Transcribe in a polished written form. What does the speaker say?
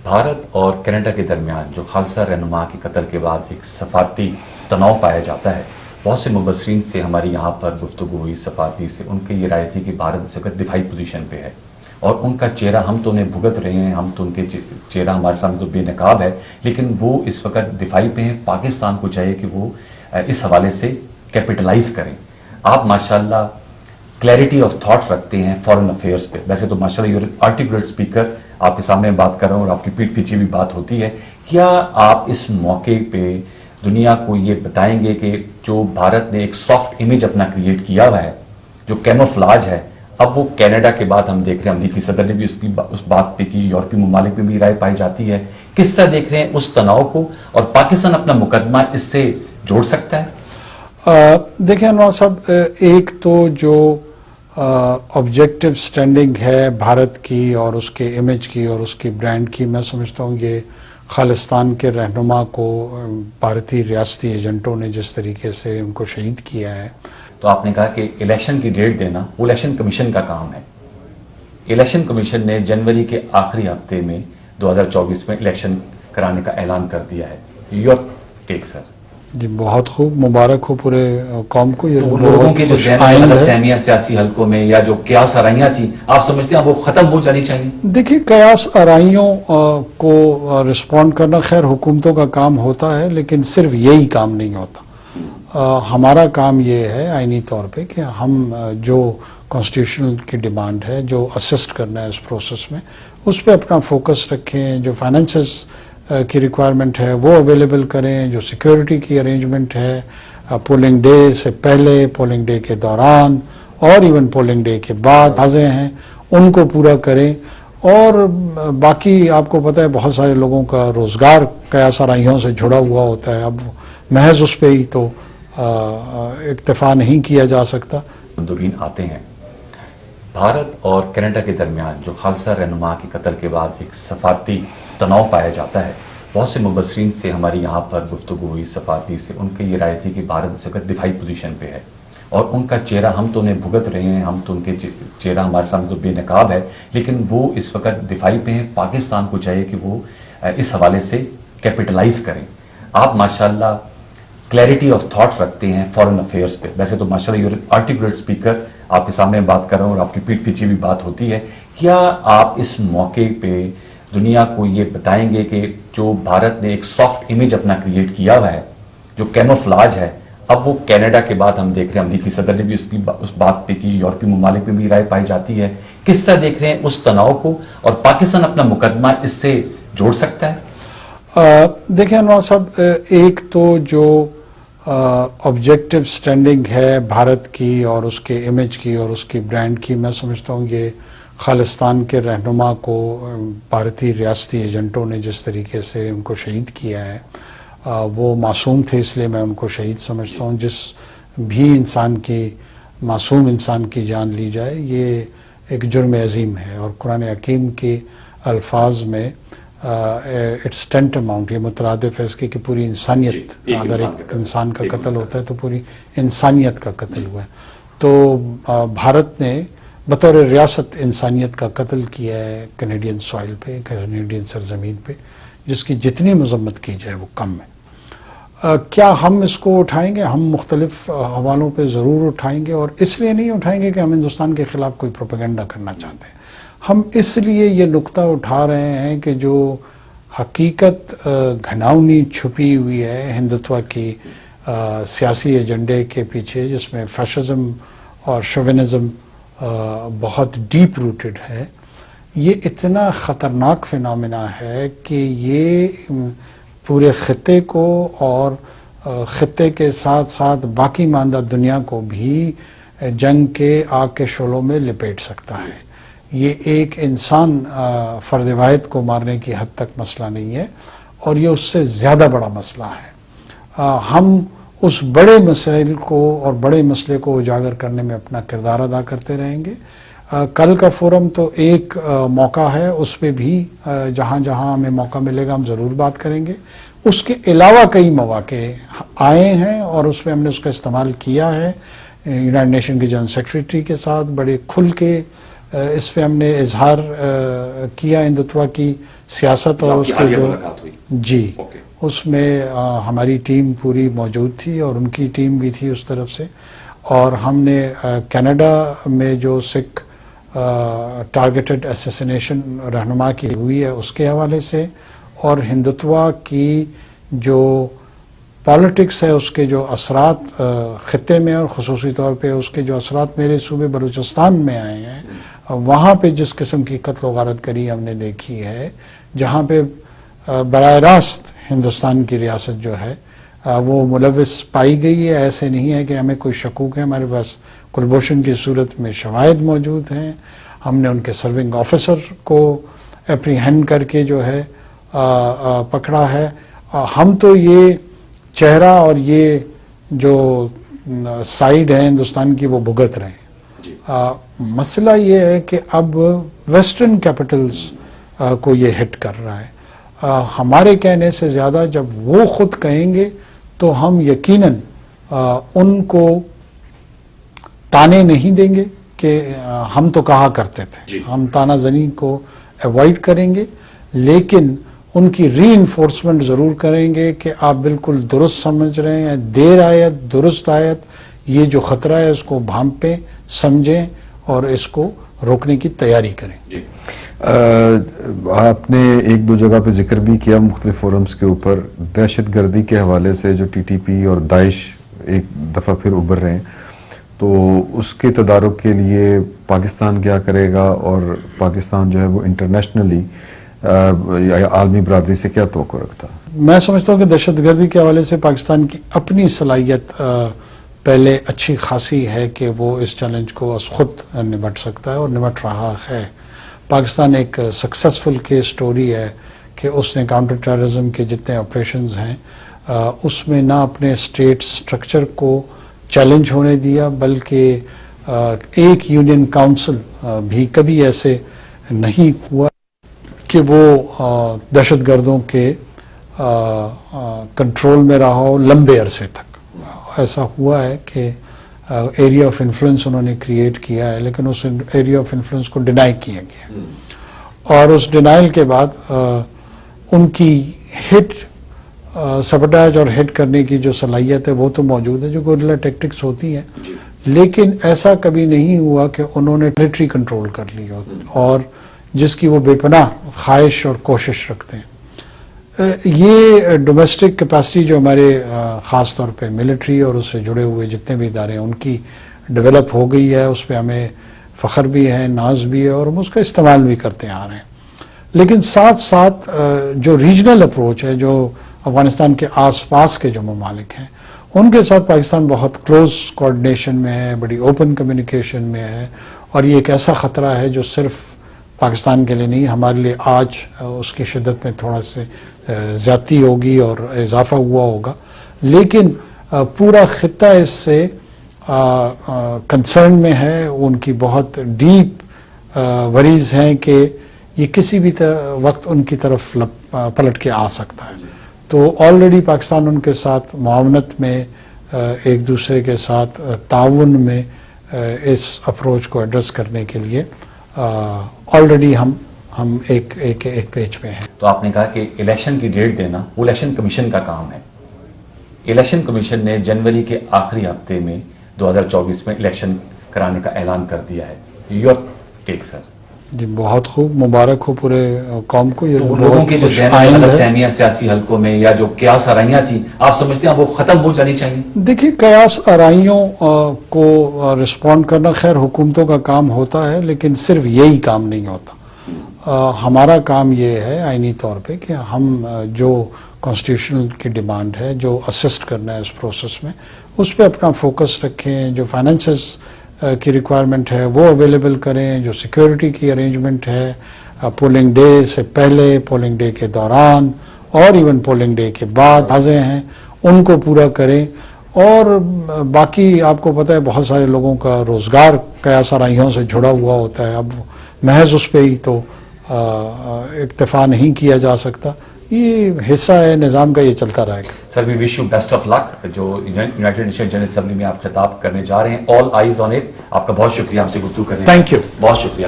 بھارت اور کینیڈا کے درمیان جو خالصہ رہنما کے قتل کے بعد ایک سفارتی تناؤ پایا جاتا ہے، بہت سے مبصرین سے ہماری یہاں پر گفتگو ہوئی سفارتی سے، ان کی یہ رائے تھی کہ بھارت اس وقت دفاعی پوزیشن پہ ہے اور ان کا چہرہ ہم تو انہیں بھگت رہے ہیں، ہم تو ان کے چہرہ ہمارے سامنے تو بے نقاب ہے، لیکن وہ اس وقت دفاعی پہ ہیں۔ پاکستان کو چاہیے کہ وہ اس حوالے سے کیپٹلائز کریں۔ آپ ماشاءاللہ کلیئرٹی آف تھاٹ رکھتے ہیں فارن افیئرس پہ، ویسے تو ماشاءاللہ یو آرٹیکولیٹ اسپیکر، آپ کے سامنے بات کر رہا ہوں اور آپ کی پیٹھ پیچھے بھی بات ہوتی ہے۔ کیا آپ اس موقع پہ دنیا کو یہ بتائیں گے کہ جو بھارت نے ایک سافٹ امیج اپنا کریٹ کیا ہوا ہے، جو کیموفلاج ہے، اب وہ کینیڈا کے بعد ہم دیکھ رہے ہیں امریکی صدر نے بھی اس بات پہ کی، یورپی ممالک میں بھی رائے پائی جاتی ہے، کس طرح دیکھ رہے ہیں اس تناؤ کو، اور پاکستان اپنا مقدمہ اس سے جوڑ سکتا ہے؟ دیکھیں انور صاحب، ایک تو جو آبجیکٹو سٹینڈنگ ہے بھارت کی اور اس کے امیج کی اور اس کی برانڈ کی، میں سمجھتا ہوں یہ خالصتان کے رہنما کو بھارتی ریاستی ایجنٹوں نے جس طریقے سے ان کو شہید کیا ہے۔ تو آپ نے کہا کہ الیکشن کی ڈیٹ دینا وہ الیکشن کمیشن کا کام ہے۔ الیکشن کمیشن نے جنوری کے آخری ہفتے میں 2024 میں الیکشن کرانے کا اعلان کر دیا ہے۔ یور ٹیک سر؟ جی بہت خوب، مبارک ہو پورے قوم کو۔ یہ لوگوں کے جو غلط فہمیاں سیاسی حلقوں میں یا جو قیاس آرائیاں تھیں، آپ سمجھتے ہیں وہ ختم ہو جانی چاہیے؟ دیکھیے، قیاس آرائیوں کو رسپونڈ کرنا خیر حکومتوں کا کام ہوتا ہے، لیکن صرف یہی کام نہیں ہوتا۔ ہمارا کام یہ ہے آئینی طور پہ کہ ہم جو کانسٹیٹیوشنل کی ڈیمانڈ ہے، جو اسسٹ کرنا ہے اس پروسیس میں، اس پہ اپنا فوکس رکھیں، جو فائنینسز کی ریکوائرمنٹ ہے وہ اویلیبل کریں، جو سیکیورٹی کی ارینجمنٹ ہے پولنگ ڈے سے پہلے، پولنگ ڈے کے دوران اور ایون پولنگ ڈے کے بعد واضح ہیں، ان کو پورا کریں۔ اور باقی آپ کو پتہ ہے بہت سارے لوگوں کا روزگار قیاس آرائیوں سے جڑا ہوا ہوتا ہے، اب محض اس پہ ہی تو اکتفا نہیں کیا جا سکتا۔ مندوبین آتے ہیں۔ بھارت اور کینیڈا کے درمیان جو خالصہ رہنما کے قتل کے بعد ایک سفارتی تناؤ پایا جاتا ہے، بہت سے مبصرین سے ہماری یہاں پر گفتگو ہوئی سفارتی سے، ان کی یہ رائے تھی کہ بھارت اس وقت دفاعی پوزیشن پہ ہے اور ان کا چہرہ ہم تو انہیں بھگت رہے ہیں، ہم تو ان کے چہرہ ہمارے سامنے تو بے نقاب ہے، لیکن وہ اس وقت دفاعی پہ ہیں۔ پاکستان کو چاہیے کہ وہ اس حوالے سے کیپٹلائز کریں۔ آپ ماشاءاللہ کلیئرٹی آف تھاٹ رکھتے ہیں فارن افیئرس پہ، ویسے تو ماشاءاللہ یو آرٹیکولیٹ اسپیکر، آپ کے سامنے بات کر رہا ہوں اور آپ کی پیٹھ پیچھے بھی بات ہوتی ہے۔ کیا آپ اس موقع پہ دنیا کو یہ بتائیں گے کہ جو بھارت نے ایک سافٹ امیج اپنا کریٹ کیا ہوا ہے، جو کیموفلاج ہے، اب وہ کینیڈا کے بعد ہم دیکھ رہے ہیں امریکی صدر نے بھی اس بات پہ کی، یورپی ممالک میں بھی رائے پائی جاتی ہے، کس طرح دیکھ رہے ہیں اس تناؤ کو، اور پاکستان اپنا مقدمہ اس سے جوڑ سکتا ہے؟ دیکھیں انور صاحب، ایک تو جو آبجیکٹو سٹینڈنگ ہے بھارت کی اور اس کے امیج کی اور اس کی برانڈ کی، میں سمجھتا ہوں یہ خالصتان کے رہنما کو بھارتی ریاستی ایجنٹوں نے جس طریقے سے ان کو شہید کیا ہے، وہ معصوم تھے، اس لیے میں ان کو شہید سمجھتا ہوں۔ جس بھی انسان کی، معصوم انسان کی جان لی جائے، یہ ایک جرم عظیم ہے، اور قرآن حکیم کے الفاظ میں اٹس ٹینٹ اماؤنٹ، یہ مترادف ہے اس کی کہ پوری انسانیت، اگر ایک انسان کا قتل ہوتا ہے تو پوری انسانیت کا قتل ہوا ہے۔ تو بھارت نے بطور ریاست انسانیت کا قتل کیا ہے کینیڈین سوائل پہ، کینیڈین سرزمین پہ، جس کی جتنی مذمت کی جائے وہ کم ہے۔ کیا ہم اس کو اٹھائیں گے؟ ہم مختلف حوالوں پہ ضرور اٹھائیں گے، اور اس لیے نہیں اٹھائیں گے کہ ہم ہندوستان کے خلاف کوئی پروپیگنڈا کرنا چاہتے ہیں۔ ہم اس لیے یہ نقطہ اٹھا رہے ہیں کہ جو حقیقت گھناؤنی چھپی ہوئی ہے ہندوتوا کی سیاسی ایجنڈے کے پیچھے، جس میں فیشزم اور شوونزم بہت ڈیپ روٹڈ ہے، یہ اتنا خطرناک فینومینا ہے کہ یہ پورے خطے کو اور خطے کے ساتھ ساتھ باقی ماندہ دنیا کو بھی جنگ کے آگ کے شعلوں میں لپیٹ سکتا ہے۔ یہ ایک انسان فرد واحد کو مارنے کی حد تک مسئلہ نہیں ہے، اور یہ اس سے زیادہ بڑا مسئلہ ہے۔ ہم اس بڑے مسائل کو اور بڑے مسئلے کو اجاگر کرنے میں اپنا کردار ادا کرتے رہیں گے۔ کل کا فورم تو ایک موقع ہے، اس پہ بھی جہاں جہاں ہمیں موقع ملے گا ہم ضرور بات کریں گے۔ اس کے علاوہ کئی مواقع آئے ہیں اور اس میں ہم نے اس کا استعمال کیا ہے۔ یونائٹڈ نیشن کے جنرل سیکریٹری کے ساتھ بڑے کھل کے اس پہ ہم نے اظہار کیا ہندوتوا کی سیاست اور اس کے جو جی اس میں ہماری ٹیم پوری موجود تھی اور ان کی ٹیم بھی تھی اس طرف سے، اور ہم نے کینیڈا میں جو سکھ ٹارگیٹڈ اسیسینیشن رہنما کی ہوئی ہے اس کے حوالے سے، اور ہندوتوا کی جو پالیٹکس ہے اس کے جو اثرات خطے میں اور خصوصی طور پہ اس کے جو اثرات میرے صوبے بلوچستان میں آئے ہیں، وہاں پہ جس قسم کی قتل و غارت گری ہم نے دیکھی ہے، جہاں پہ براہ راست ہندوستان کی ریاست جو ہے وہ ملوث پائی گئی ہے. ایسے نہیں ہے کہ ہمیں کوئی شکوک ہے، ہمارے پاس کلبھوشن کی صورت میں شواہد موجود ہیں. ہم نے ان کے سرونگ آفیسر کو اپریہینڈ کر کے جو ہے پکڑا ہے. ہم تو یہ چہرہ اور یہ جو سائیڈ ہے ہندوستان کی وہ بھگت رہے ہیں. مسئلہ یہ ہے کہ اب ویسٹرن کیپٹلز کو یہ ہٹ کر رہا ہے. ہمارے کہنے سے زیادہ جب وہ خود کہیں گے تو ہم یقیناً ان کو تانے نہیں دیں گے کہ ہم تو کہا کرتے تھے. ہم تانا زنی کو ایوائڈ کریں گے، لیکن ان کی ری انفورسمنٹ ضرور کریں گے کہ آپ بالکل درست سمجھ رہے ہیں، دیر آیت درست آیت، یہ جو خطرہ ہے اس کو بھانپیں، سمجھیں اور اس کو روکنے کی تیاری کریں. آپ نے ایک دو جگہ پہ ذکر بھی کیا مختلف فورمز کے اوپر دہشت گردی کے حوالے سے جو ٹی ٹی پی اور داعش ایک دفعہ پھر ابھر رہے ہیں، تو اس کے تدارک کے لیے پاکستان کیا کرے گا، اور پاکستان جو ہے وہ انٹرنیشنلی عالمی برادری سے کیا توقع رکھتا؟ میں سمجھتا ہوں کہ دہشت گردی کے حوالے سے پاکستان کی اپنی صلاحیت پہلے اچھی خاصی ہے کہ وہ اس چیلنج کو از خود نمٹ سکتا ہے اور نمٹ رہا ہے. پاکستان ایک سکسیسفل کیس سٹوری ہے کہ اس نے کاؤنٹر ٹیررزم کے جتنے آپریشنز ہیں اس میں نہ اپنے اسٹیٹ سٹرکچر کو چیلنج ہونے دیا، بلکہ ایک یونین کاؤنسل بھی کبھی ایسے نہیں ہوا کہ وہ دہشت گردوں کے کنٹرول میں رہا ہو لمبے عرصے تک. ایسا ہوا ہے کہ ایریا آف انفلوئنس انہوں نے کریٹ کیا ہے، لیکن اس ایریا آف انفلوئنس کو ڈینائی کیا گیا، اور اس ڈینائل کے بعد ان کی ہٹ سبٹاج اور ہٹ کرنے کی جو صلاحیت ہے وہ تو موجود ہے، جو گوریلا ٹیکٹکس ہوتی ہیں، لیکن ایسا کبھی نہیں ہوا کہ انہوں نے ٹیریٹری کنٹرول کر لی ہو، اور جس کی وہ بے پناہ خواہش اور کوشش رکھتے ہیں. یہ ڈومیسٹک کیپیسٹی جو ہمارے خاص طور پہ ملٹری اور اس سے جڑے ہوئے جتنے بھی ادارے ہیں ان کی ڈیولپ ہو گئی ہے، اس پہ ہمیں فخر بھی ہے، ناز بھی ہے، اور ہم اس کا استعمال بھی کرتے آ رہے ہیں. لیکن ساتھ ساتھ جو ریجنل اپروچ ہے، جو افغانستان کے آس پاس کے جو ممالک ہیں ان کے ساتھ پاکستان بہت کلوز کوآرڈینیشن میں ہے، بڑی اوپن کمیونیکیشن میں ہے، اور یہ ایک ایسا خطرہ ہے جو صرف پاکستان کے لیے نہیں، ہمارے لیے آج اس کی شدت میں تھوڑا سے زیادتی ہوگی اور اضافہ ہوا ہوگا، لیکن پورا خطہ اس سے کنسرن میں ہے. ان کی بہت ڈیپ وریز ہیں کہ یہ کسی بھی وقت ان کی طرف پلٹ کے آ سکتا ہے. تو آلریڈی پاکستان ان کے ساتھ معاونت میں، ایک دوسرے کے ساتھ تعاون میں اس اپروچ کو ایڈریس کرنے کے لیے آلریڈی ہم ایک پیج پہ ہیں. تو آپ نے کہا کہ الیکشن کی ڈیٹ دینا وہ الیکشن کمیشن کا کام ہے. الیکشن کمیشن نے جنوری کے آخری ہفتے میں 2024 میں الیکشن کرانے کا اعلان کر دیا ہے. یور ٹیک سر؟ جی بہت خوب، مبارک ہو پورے قوم کو. یہ لوگوں کی جو غلط فہمیاں سیاسی حلقوں میں یا جو قیاس آرائیاں تھیں، آپ سمجھتے ہیں وہ ختم ہو جانی چاہیے؟ دیکھیے، قیاس آرائیوں کو رسپونڈ کرنا خیر حکومتوں کا کام ہوتا ہے، لیکن صرف یہی کام نہیں ہوتا. ہمارا کام یہ ہے آئینی طور پہ کہ ہم جو کانسٹیٹیوشنل کی ڈیمانڈ ہے، جو اسسٹ کرنا ہے اس پروسیس میں، اس پہ اپنا فوکس رکھیں. جو فائنینسز کی ریکوائرمنٹ ہے وہ اویلیبل کریں، جو سیکیورٹی کی ارینجمنٹ ہے پولنگ ڈے سے پہلے، پولنگ ڈے کے دوران اور ایون پولنگ ڈے کے بعد واضح ہیں، ان کو پورا کریں. اور باقی آپ کو پتہ ہے بہت سارے لوگوں کا روزگار قیاس آرائیوں سے جڑا ہوا ہوتا ہے. اب محض اس پہ ہی تو اکتفا نہیں کیا جا سکتا. یہ حصہ ہے نظام کا، یہ چلتا رہے گا. سر وی وش یو بیسٹ آف لک. جو یونائیٹڈ نیشن جنرل اسمبلی میں آپ خطاب کرنے جا رہے ہیں، آل آئیز آن اٹ. آپ کا بہت شکریہ ہم سے گفتگو کرنے کا. Thank you. بہت شکریہ.